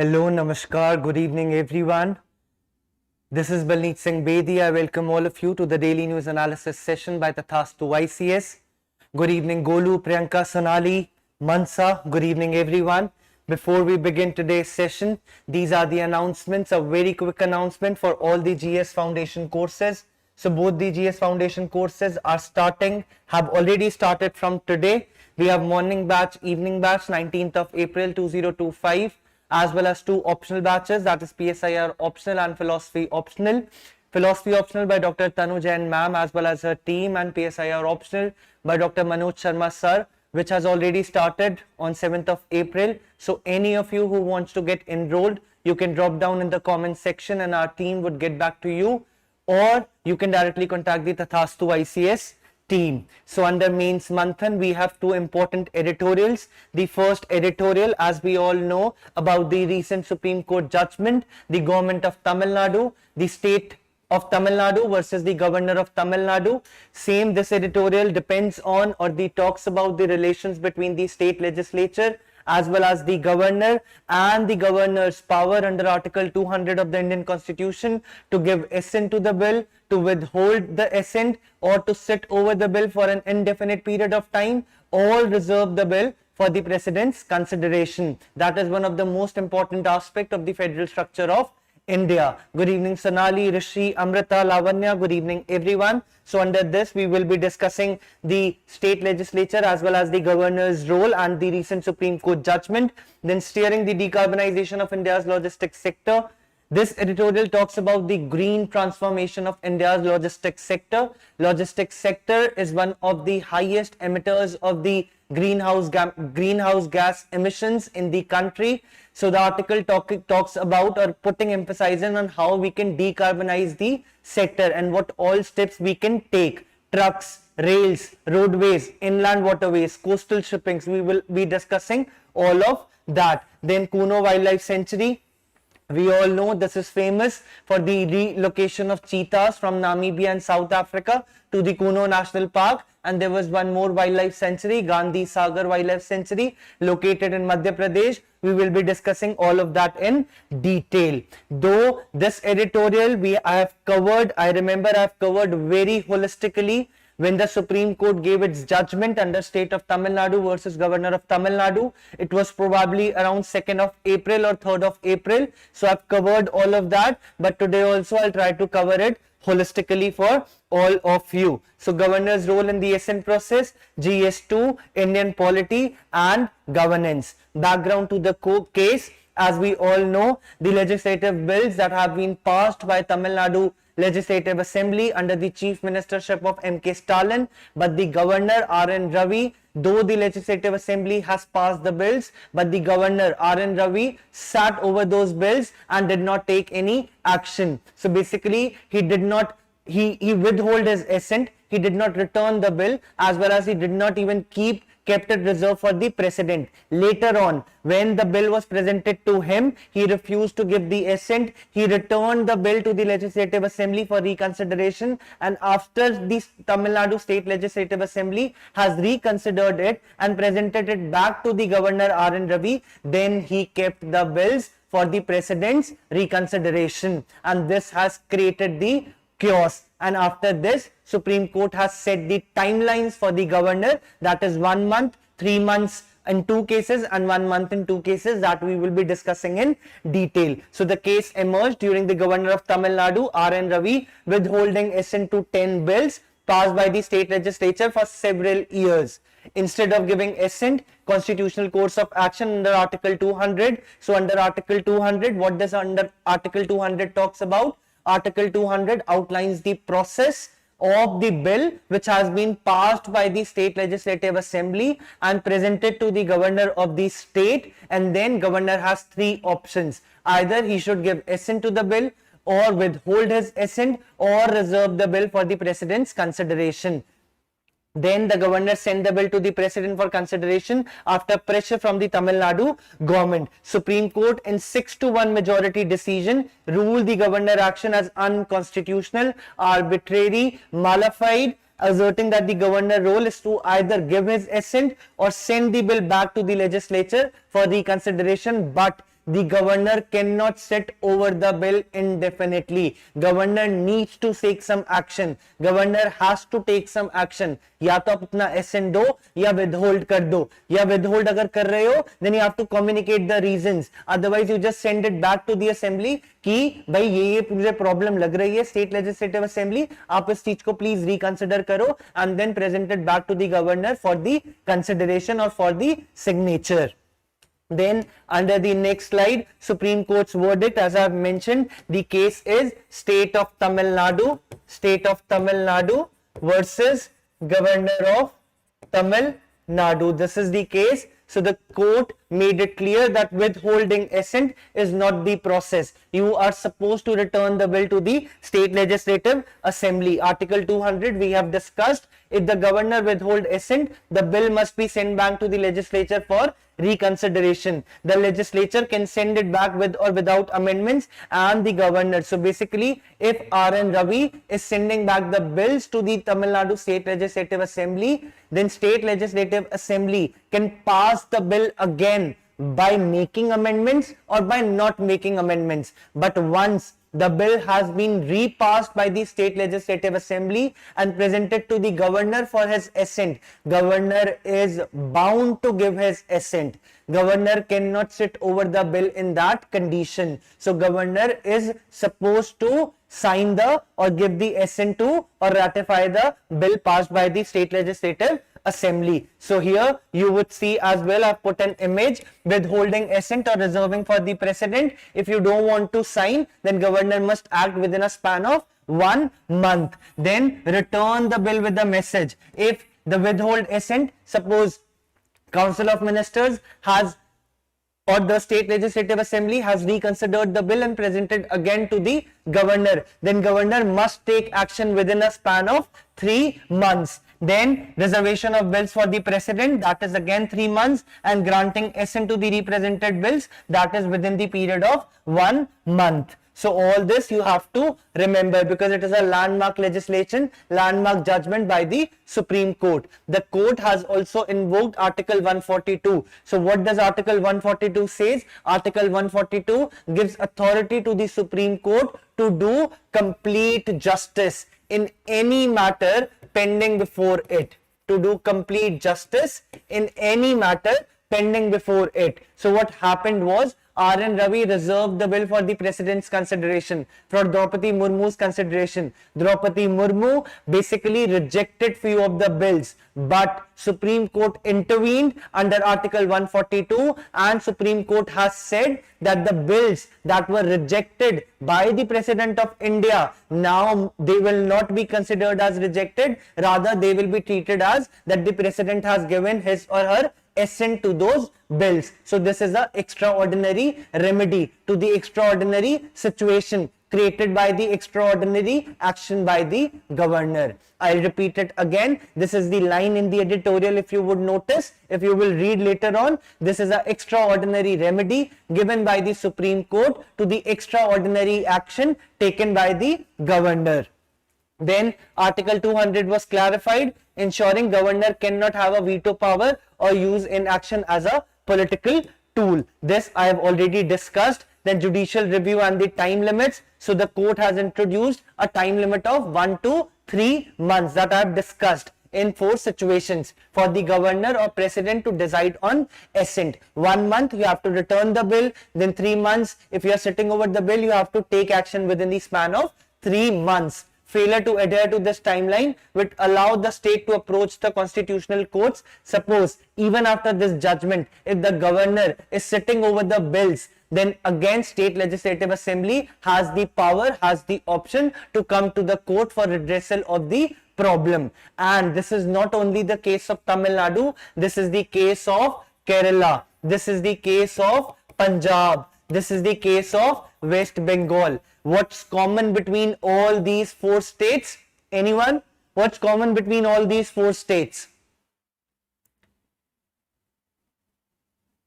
Hello, Namaskar, good evening everyone. This is Balneet Singh Bedi. I welcome all of you to the daily news analysis session by Tathastu ICS. Good evening Golu, Priyanka, Sonali, Mansa. Good evening everyone. Before we begin today's session, these are the announcements, a very quick announcement for all the GS Foundation courses. So both the GS Foundation courses are have already started from today. We have morning batch, evening batch, 19th of April 2025. As well as two optional batches, that is PSIR optional and philosophy optional. Philosophy optional by Dr. Tanu Jain ma'am as well as her team, and PSIR optional by Dr. Manoj Sharma sir, which has already started on 7th of April. So any of you who wants to get enrolled, you can drop down in the comment section and our team would get back to you, or you can directly contact the Tathastu ICS team. So under mains Manthan, we have two important editorials. The first editorial, as we all know, about the recent Supreme Court judgment, the government of Tamil Nadu, the state of Tamil Nadu versus the governor of Tamil Nadu. Same, this editorial depends on, or the talks about the relations between the state legislature as well as the governor and the governor's power under Article 200 of the Indian Constitution to give assent to the bill, to withhold the assent, or to sit over the bill for an indefinite period of time, or reserve the bill for the president's consideration. That is one of the most important aspects of the federal structure of India. Good evening Sonali, Rishi, Amrita, Lavanya. Good evening everyone. So under this we will be discussing the state legislature as well as the governor's role and the recent Supreme Court judgment. Then steering the decarbonization of India's logistics sector. This editorial talks about the green transformation of India's logistics sector. Logistics sector is one of the highest emitters of the greenhouse gas emissions in the country. So the article talks about, or putting emphasis on, how we can decarbonize the sector and what all steps we can take. Trucks, rails, roadways, inland waterways, coastal shippings. We will be discussing all of that. Then Kuno Wildlife Sanctuary. We all know this is famous for the relocation of cheetahs from Namibia and South Africa to the Kuno National Park. And there was one more wildlife sanctuary, Gandhi Sagar Wildlife Sanctuary, located in Madhya Pradesh. We will be discussing all of that in detail. Though this editorial I remember I have covered very holistically when the Supreme Court gave its judgment under state of Tamil Nadu versus governor of Tamil Nadu. It was probably around 2nd of April or 3rd of April. So I've covered all of that, but today also I'll try to cover it holistically for all of you. So governor's role in the assent process, GS2, Indian polity and governance. Background to the case, as we all know, the legislative bills that have been passed by Tamil Nadu Legislative Assembly under the chief ministership of M.K. Stalin, but the governor R.N. Ravi, though the Legislative Assembly has passed the bills, but the governor R.N. Ravi sat over those bills and did not take any action. So basically he withhold his assent, he did not return the bill, as well as he did not even kept it reserved for the president. Later on, when the bill was presented to him, he refused to give the assent. He returned the bill to the Legislative Assembly for reconsideration, and after the Tamil Nadu State Legislative Assembly has reconsidered it and presented it back to the governor R.N. Ravi, then he kept the bills for the president's reconsideration, and this has created the chaos. And after this, Supreme Court has set the timelines for the governor, that is 1 month, 3 months in 2 cases and 1 month in 2 cases, that we will be discussing in detail. So the case emerged during the governor of Tamil Nadu, R.N. Ravi, withholding assent to 10 bills passed by the state legislature for several years. Instead of giving assent, constitutional course of action under Article 200. So under Article 200, what does under Article 200 talks about? Article 200 outlines the process of the bill which has been passed by the state legislative assembly and presented to the governor of the state, and then governor has 3 options. Either he should give assent to the bill, or withhold his assent, or reserve the bill for the president's consideration. Then the governor sent the bill to the president for consideration after pressure from the Tamil Nadu government. Supreme Court in 6-1 majority decision ruled the governor action as unconstitutional, arbitrary, malified, asserting that the governor role is to either give his assent or send the bill back to the legislature for reconsideration. But the governor cannot sit over the bill indefinitely. Governor needs to take some action. Governor has to take some action. या तो आप अपना assent दो या withhold कर दो. या withhold अगर कर रहे हो, then you have to communicate the reasons. Otherwise, you just send it back to the assembly कि भाई ये मुझे प्रॉब्लम लग रही है स्टेट लेजिस्लेटिव असेंबली, आप इस चीज को प्लीज रिकंसिडर करो and then present it back to the governor for the consideration और for the signature. Then under the next slide, Supreme Court's verdict, as I have mentioned, the case is State of Tamil Nadu versus Governor of Tamil Nadu. This is the case. So the court made it clear that withholding assent is not the process. You are supposed to return the bill to the state legislative assembly. Article 200 we have discussed. If the governor withhold assent, the bill must be sent back to the legislature for reconsideration. The legislature can send it back with or without amendments and the governor. So basically, if R.N. Ravi is sending back the bills to the Tamil Nadu State Legislative Assembly, then State Legislative Assembly can pass the bill again by making amendments or by not making amendments. But once the bill has been repassed by the State Legislative Assembly and presented to the governor for his assent, governor is bound to give his assent. Governor cannot sit over the bill in that condition. So governor is supposed to sign the or give the assent to or ratify the bill passed by the State Legislative Assembly. So here you would see as well, I've put an image withholding assent or reserving for the precedent. If you don't want to sign, then governor must act within a span of 1 month. Then return the bill with a message. If the withhold assent, suppose Council of Ministers has or the State Legislative Assembly has reconsidered the bill and presented again to the governor, then governor must take action within a span of 3 months. Then reservation of bills for the precedent, that is again 3 months, and granting assent to the represented bills, that is within the period of 1 month. So all this you have to remember because it is a landmark legislation, landmark judgment by the Supreme Court. The court has also invoked Article 142. So what does Article 142 says? Article 142 gives authority to the Supreme Court to do complete justice in any matter pending before it. To do complete justice in any matter pending before it. So what happened was R.N. Ravi reserved the bill for the president's consideration, for Draupadi Murmu's consideration. Draupadi Murmu basically rejected few of the bills, but Supreme Court intervened under Article 142 and Supreme Court has said that the bills that were rejected by the President of India, now they will not be considered as rejected, rather they will be treated as that the President has given his or her assent to those bills. So this is a extraordinary remedy to the extraordinary situation created by the extraordinary action by the governor. I'll repeat it again. This is the line in the editorial, if you would notice, if you will read later on. This is an extraordinary remedy given by the Supreme Court to the extraordinary action taken by the governor. Then Article 200 was clarified, ensuring governor cannot have a veto power or use inaction as a political tool. This I have already discussed. Then judicial review and the time limits. So the court has introduced a time limit of 1 to 3 months that I have discussed in 4 situations for the governor or president to decide on assent. 1 month you have to return the bill, then 3 months if you are sitting over the bill you have to take action within the span of 3 months. Failure to adhere to this timeline would allow the state to approach the constitutional courts. Suppose even after this judgment, if the governor is sitting over the bills, then again State Legislative Assembly has the power, has the option to come to the court for redressal of the problem. And this is not only the case of Tamil Nadu, this is the case of Kerala, this is the case of Punjab, this is the case of West Bengal. What's common between all these 4 states? Anyone? What's common between all these 4 states?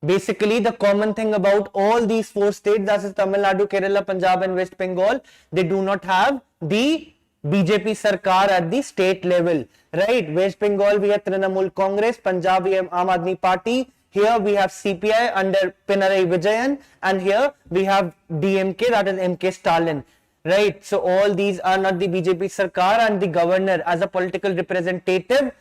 Basically, the common thing about all these 4 states, that is Tamil Nadu, Kerala, Punjab and West Bengal, they do not have the BJP Sarkar at the state level, right? West Bengal we have Trinamool Congress, Punjab we have Aam Aadmi Party, Here we have CPI under Pinarayi Vijayan, and here we have DMK, that is MK Stalin. Right, so all these are not the BJP Sarkar, and the governor as a political representative,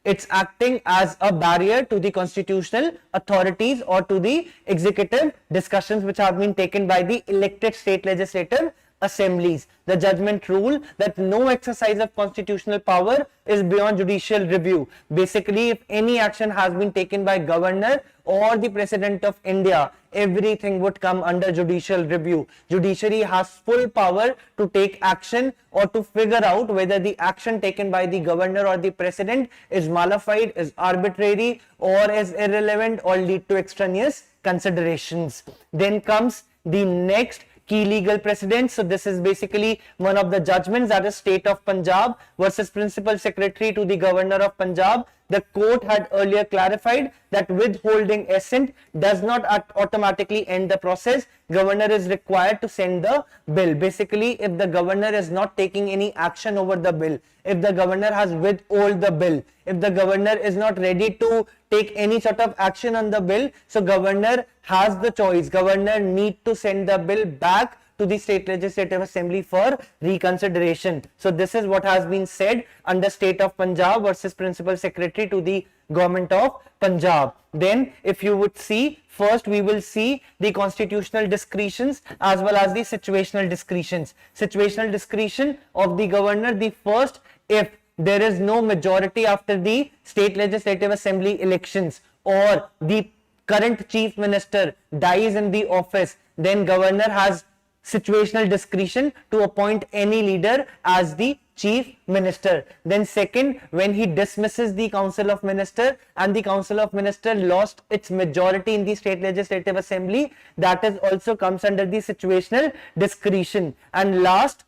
it's acting as a barrier to the constitutional authorities or to the executive discussions which have been taken by the elected state legislative assemblies. The judgment rule that no exercise of constitutional power is beyond judicial review. Basically, if any action has been taken by governor or the president of India, everything would come under judicial review. Judiciary has full power to take action or to figure out whether the action taken by the governor or the president is malified, is arbitrary, or is irrelevant, or lead to extraneous considerations. Then comes the next key legal precedents. So this is basically one of the judgments, that is State of Punjab versus Principal Secretary to the Governor of Punjab. The court had earlier clarified that withholding assent does not automatically end the process. Governor is required to send the bill. Basically, if the governor is not taking any action over the bill, if the governor has withhold the bill, if the governor is not ready to take any sort of action on the bill, so governor has the choice. Governor need to send the bill back to the state legislative assembly for reconsideration. So this is what has been said under State of Punjab versus Principal Secretary to the Government of Punjab. Then if you would see, first we will see the constitutional discretions as well as the situational discretions. Situational discretion of the governor, the first, if there is no majority after the state legislative assembly elections, or the current chief minister dies in the office, then governor has situational discretion to appoint any leader as the chief minister. Then second, when he dismisses the council of minister and the council of minister lost its majority in the state legislative assembly, that is also comes under the situational discretion. And last,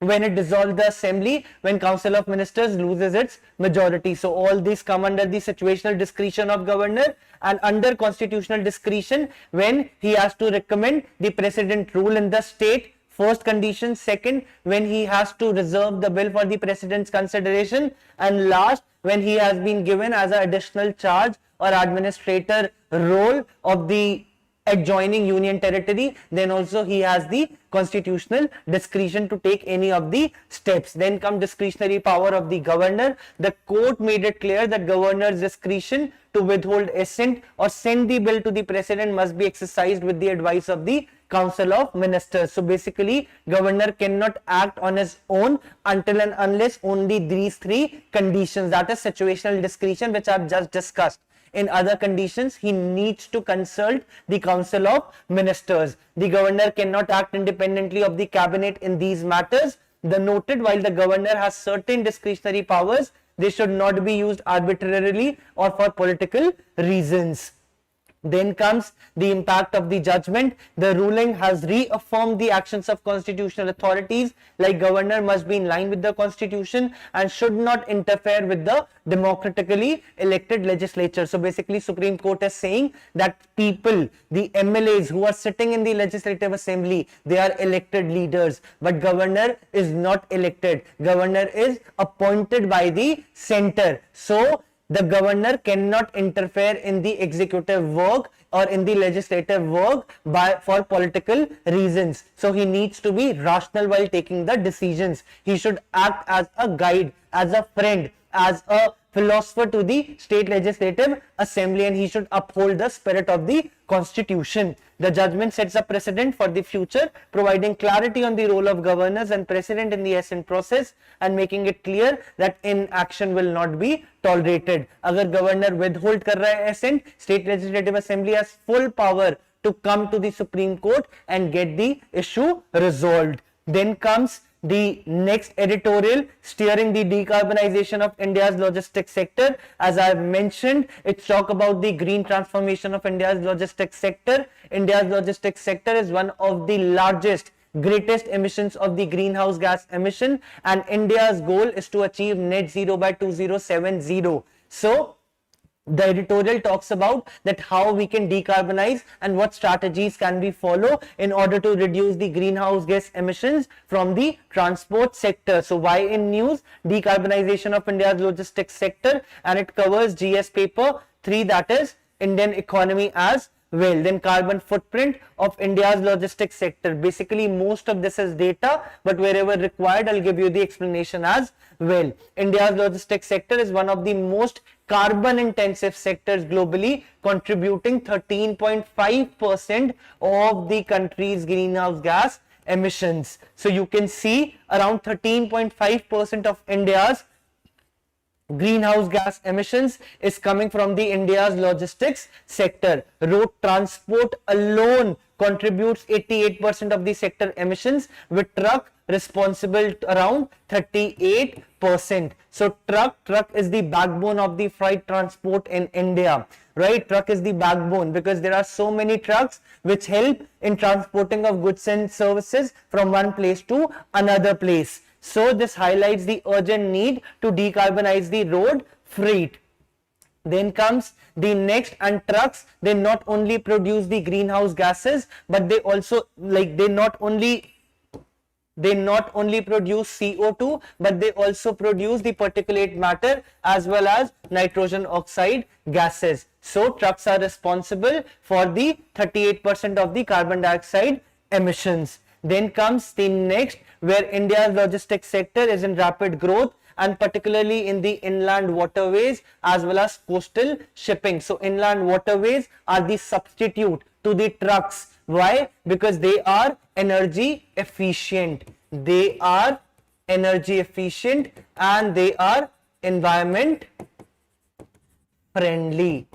when it dissolves the assembly, when council of ministers loses its majority. So all these come under the situational discretion of governor, and under constitutional discretion when he has to recommend the president rule in the state, first condition. Second, when he has to reserve the bill for the president's consideration, and last, when he has been given as an additional charge or administrator role of the adjoining union territory, then also he has the constitutional discretion to take any of the steps. Then come discretionary power of the governor. The court made it clear that governor's discretion to withhold assent or send the bill to the president must be exercised with the advice of the council of ministers. So basically, governor cannot act on his own until and unless only these three conditions, that is situational discretion, which I have just discussed. In other conditions, he needs to consult the council of ministers. The governor cannot act independently of the cabinet in these matters. The noted, while the governor has certain discretionary powers, they should not be used arbitrarily or for political reasons. Then comes the impact of the judgment. The ruling has reaffirmed the actions of constitutional authorities, like governor must be in line with the constitution and should not interfere with the democratically elected legislature. So basically, Supreme Court is saying that people, the MLAs who are sitting in the legislative assembly, they are elected leaders, but governor is not elected. Governor is appointed by the center. So the governor cannot interfere in the executive work or in the legislative work for political reasons. So he needs to be rational while taking the decisions. He should act as a guide, as a friend, as a philosopher to the state legislative assembly, and he should uphold the spirit of the constitution. The judgment sets a precedent for the future, providing clarity on the role of governors and president in the assent process and making it clear that inaction will not be tolerated. Agar governor withhold kar raha hai assent, state legislative assembly has full power to come to the Supreme Court and get the issue resolved. Then comes the next editorial, steering the decarbonization of India's logistics sector. As I have mentioned, it's talk about the green transformation of India's logistics sector. India's logistics sector is one of the largest, greatest emissions of the greenhouse gas emission, and India's goal is to achieve net zero by 2070. So the editorial talks about that how we can decarbonize and what strategies can we follow in order to reduce the greenhouse gas emissions from the transport sector. So why in news? Decarbonization of India's logistics sector, and it covers GS paper 3, that is Indian economy as well. Then carbon footprint of India's logistics sector. Basically, most of this is data, but wherever required, I'll give you the explanation as well. India's logistics sector is one of the most carbon intensive sectors globally, contributing 13.5% of the country's greenhouse gas emissions. So you can see around 13.5% of India's greenhouse gas emissions is coming from the India's logistics sector. Road transport alone contributes 88% of the sector emissions, with truck responsible around 38%. So truck is the backbone of the freight transport in India, right? Truck is the backbone because there are so many trucks which help in transporting of goods and services from one place to another place. So this highlights the urgent need to decarbonize the road freight. Then comes the next, and trucks, they not only produce the greenhouse gases, but they also they not only produce CO2, but they also produce the particulate matter as well as nitrogen oxide gases. So trucks are responsible for the 38% of the carbon dioxide emissions. Then comes the next, where India's logistics sector is in rapid growth, and particularly in the inland waterways as well as coastal shipping. So inland waterways are the substitute to the trucks. Why? Because they are energy efficient. They are energy efficient and they are environment friendly.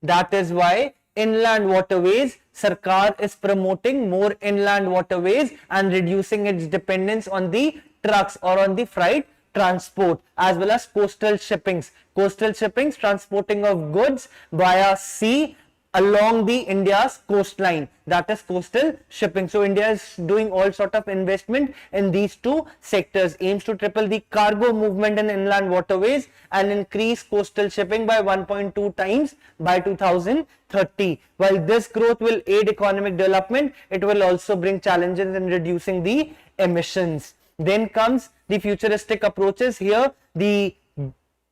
That is why inland waterways, Sarkar is promoting more inland waterways and reducing its dependence on the trucks or on the freight transport, as well as coastal shippings. Coastal shippings, transporting of goods via sea along the India's coastline, that is coastal shipping. So India is doing all sort of investment in these two sectors, aims to triple the cargo movement in inland waterways and increase coastal shipping by 1.2 times by 2030. While this growth will aid economic development, it will also bring challenges in reducing the emissions. Then comes the futuristic approaches. Here the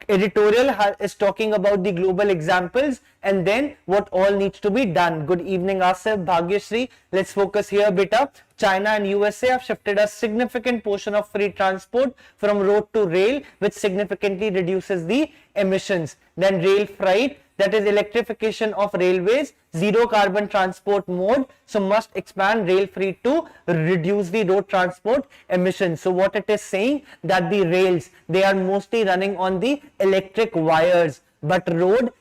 editorial is talking about the global examples and then what all needs to be done. Good evening Asif, Bhagyashree. Let's focus here beta. China and USA have shifted a significant portion of freight transport from road to rail, which significantly reduces the emissions. Then rail freight, that is electrification of railways, zero carbon transport mode, so must expand rail freight to reduce the road transport emissions. So what it is saying, that the rails, they are mostly running on the electric wires, but the road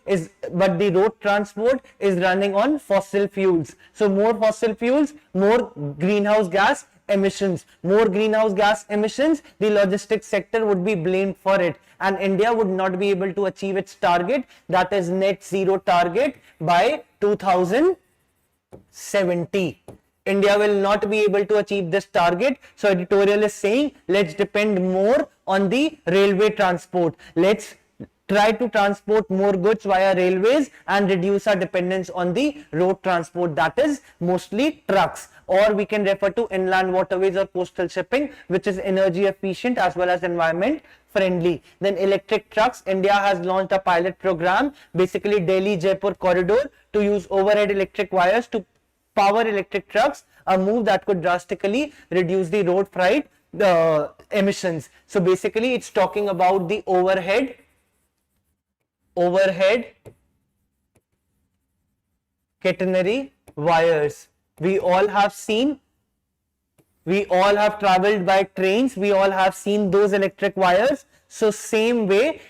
transport is running on fossil fuels. So more fossil fuels, more greenhouse gas emissions. More greenhouse gas emissions, the logistics sector would be blamed for it, and India would not be able to achieve its target, that is net zero target, by 2070. India will not be able to achieve this target. So editorial is saying, let's depend more on the railway transport. Let's try to transport more goods via railways and reduce our dependence on the road transport, that is mostly trucks, or we can refer to inland waterways or coastal shipping, which is energy efficient as well as environment friendly. Then electric trucks, India has launched a pilot program, basically Delhi Jaipur corridor, to use overhead electric wires to power electric trucks, a move that could drastically reduce the road freight emissions. So basically it's talking about the overhead catenary wires. We all have seen, we all have traveled by trains, we all have seen those electric wires. So same way,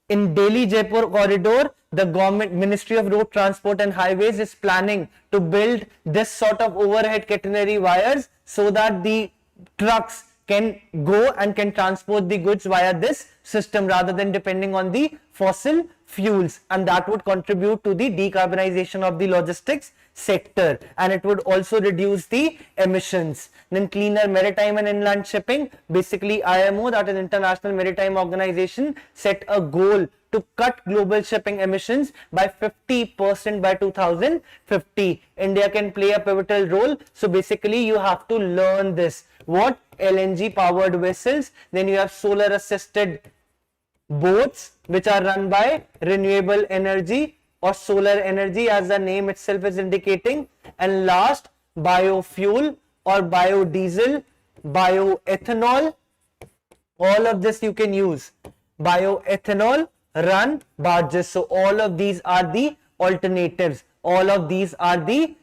in Delhi Jaipur corridor, the government Ministry of Road Transport and Highways is planning to build this sort of overhead catenary wires so that the trucks can go and can transport the goods via this system rather than depending on the fossil fuels, and that would contribute to the decarbonization of the logistics sector, and it would also reduce the emissions. Then cleaner maritime and inland shipping, basically IMO, that is International Maritime Organization, set a goal to cut global shipping emissions by 50% by 2050. India can play a pivotal role. So basically you have to learn this. What? LNG powered vessels, then you have solar assisted boats which are run by renewable energy, or solar energy, as the name itself is indicating. And last, biofuel or biodiesel, bioethanol, all of this you can use. Bioethanol, run barges. So all of these are the alternatives. All of these are the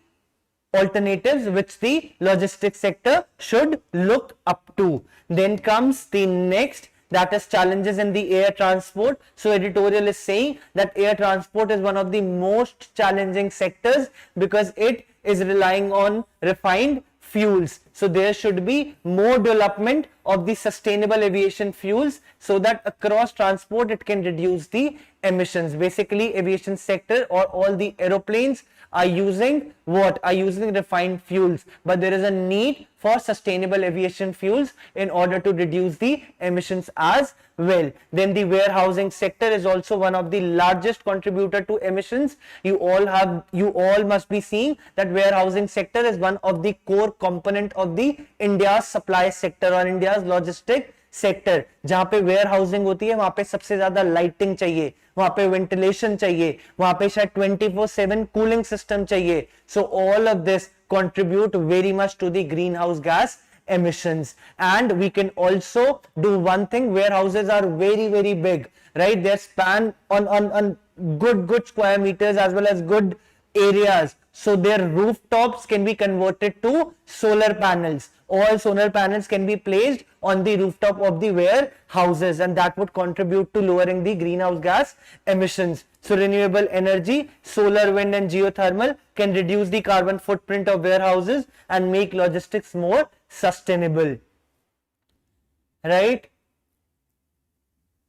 alternatives which the logistics sector should look up to. Then comes the next, that is challenges in the air transport. So editorial is saying that air transport is one of the most challenging sectors because it is relying on refined fuels. So there should be more development of the sustainable aviation fuels so that across transport it can reduce the emissions. Basically, aviation sector or all the aeroplanes are using what? Are using refined fuels, but there is a need for sustainable aviation fuels in order to reduce the emissions as well. Then the warehousing sector is also one of the largest contributor to emissions. You all must be seeing that warehousing sector is one of the core component of the India's supply sector or India's logistic sector. जहां पे where housing होती है वहां पे सबसे ज्यादा lighting चाहिए, वहां पे वेंटिलेशन चाहिए, वहां पे शायद 24/7 कूलिंग सिस्टम चाहिए. So all of this contribute very much to the greenhouse gas emissions. And we can also do one thing: warehouses are very big, right? They span on good square meters as well as good areas. So their rooftops can be converted to solar panels. All solar panels can be placed on the rooftop of the warehouses, and that would contribute to lowering the greenhouse gas emissions. So renewable energy, solar, wind and geothermal can reduce the carbon footprint of warehouses and make logistics more sustainable. Right?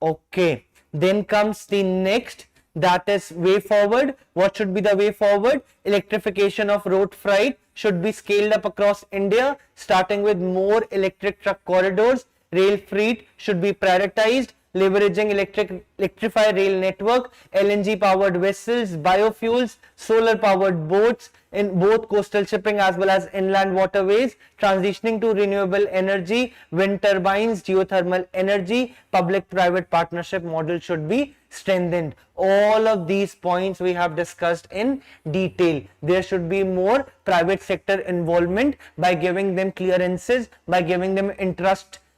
Okay. Then comes the next, that is way forward. What should be the way forward? Electrification of road freight should be scaled up across India, starting with more electric truck corridors. Rail freight should be prioritized, leveraging electrified rail network, LNG powered vessels, biofuels, solar powered boats in both coastal shipping as well as inland waterways, transitioning to renewable energy, wind turbines, geothermal energy, public private partnership model should be strengthened. All of these points we have discussed in detail. There should be more private sector involvement by giving them clearances, by giving them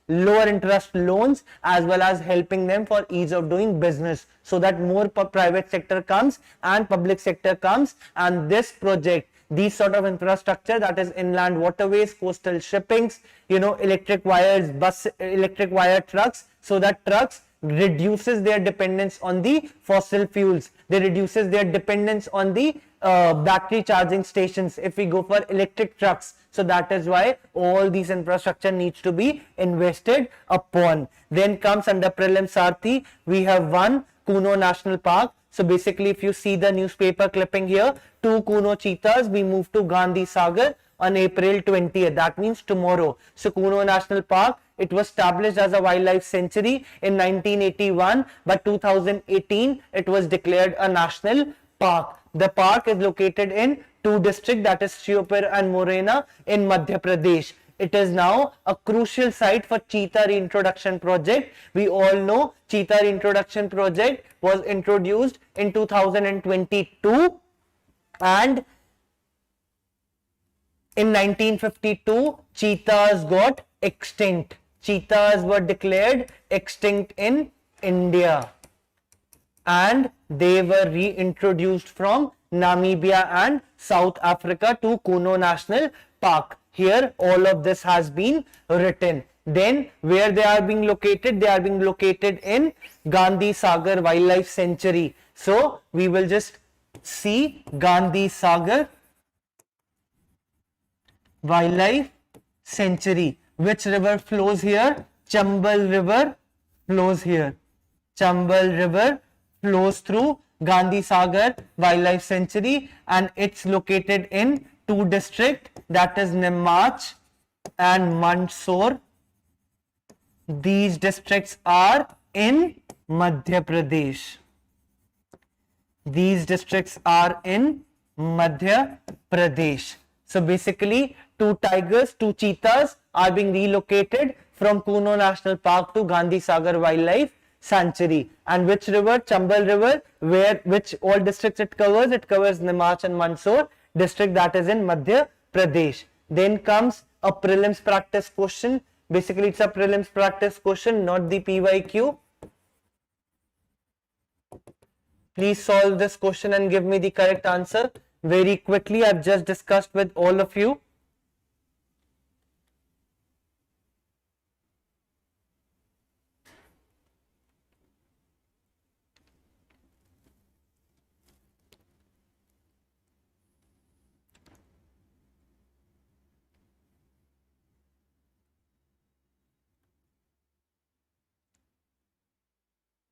lower interest loans, as well as helping them for ease of doing business, so that more private sector comes and public sector comes. And this project, these sort of infrastructure, that is inland waterways, coastal shippings, electric wires, electric wire trucks, so that trucks reduces their dependence on the fossil fuels. They reduces their dependence on the battery charging stations if we go for electric trucks. So that is why all these infrastructure needs to be invested upon. Then comes under prelim Sarthi, we have one Kuno National Park. So basically, if you see the newspaper clipping here, 2 Kuno cheetahs we moved to Gandhi Sagar on April 20th. That means tomorrow. So Kuno National Park, it was established as a wildlife sanctuary in 1981, but 2018 it was declared a national park. The park is located in 2 districts, that is Shiopur and Morena in Madhya Pradesh. It is now a crucial site for cheetah reintroduction project. We all know cheetah reintroduction project was introduced in 2022, and in 1952 cheetahs got extinct. Cheetahs were declared extinct in India, and they were reintroduced from Namibia and South Africa to Kuno National Park. Here all of this has been written. Then where they are being located? They are being located in Gandhi Sagar Wildlife Sanctuary. So we will just see Gandhi Sagar Wildlife Sanctuary. Which river flows here? Chambal River flows here. Chambal River flows through Gandhi Sagar Wildlife Sanctuary, and it's located in 2 districts, that is Neemach and Mandsaur. These districts are in Madhya Pradesh. These districts are in Madhya Pradesh. So basically 2 tigers, 2 cheetahs are being relocated from Kuno National Park to Gandhi Sagar Wildlife sanctuary. And which river? Chambal river. Which all districts it covers? It covers Nimach and Mandsaur district, that is in Madhya Pradesh. Then comes a prelims practice question. Basically it's a prelims practice question, not the PYQ. Please solve this question and give me the correct answer very quickly. I've just discussed with all of you.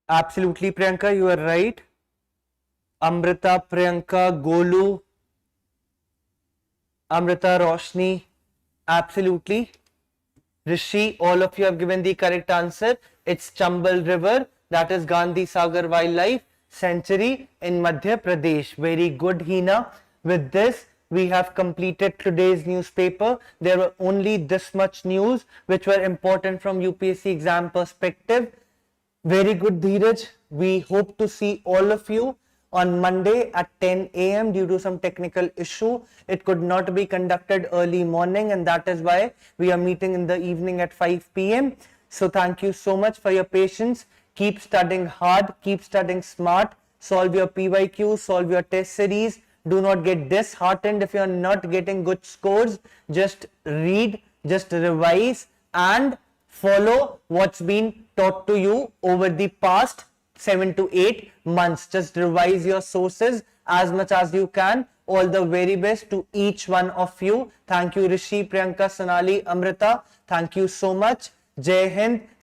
Absolutely, Priyanka, you are right. Amrita, Priyanka, Golu, Amrita, Roshni, absolutely. Rishi, all of you have given the correct answer. It's Chambal River, that is Gandhi Sagar Wildlife Sanctuary in Madhya Pradesh. Very good, Hina. With this, we have completed today's newspaper. There were only this much news which were important from UPSC exam perspective. Very good, Dheeraj. We hope to see all of you on Monday at 10 a.m. Due to some technical issue, it could not be conducted early morning, and that is why we are meeting in the evening at 5 p.m. So thank you so much for your patience. Keep studying hard, keep studying smart, solve your PYQ, solve your test series. Do not get disheartened if you are not getting good scores. Just read, just revise, and follow what's been taught to you over the past 7 to 8 months. Just revise your sources as much as you can. All the very best to each one of you. Thank you, Rishi, Priyanka, Sonali, Amrita. Thank you so much. Jai Hind.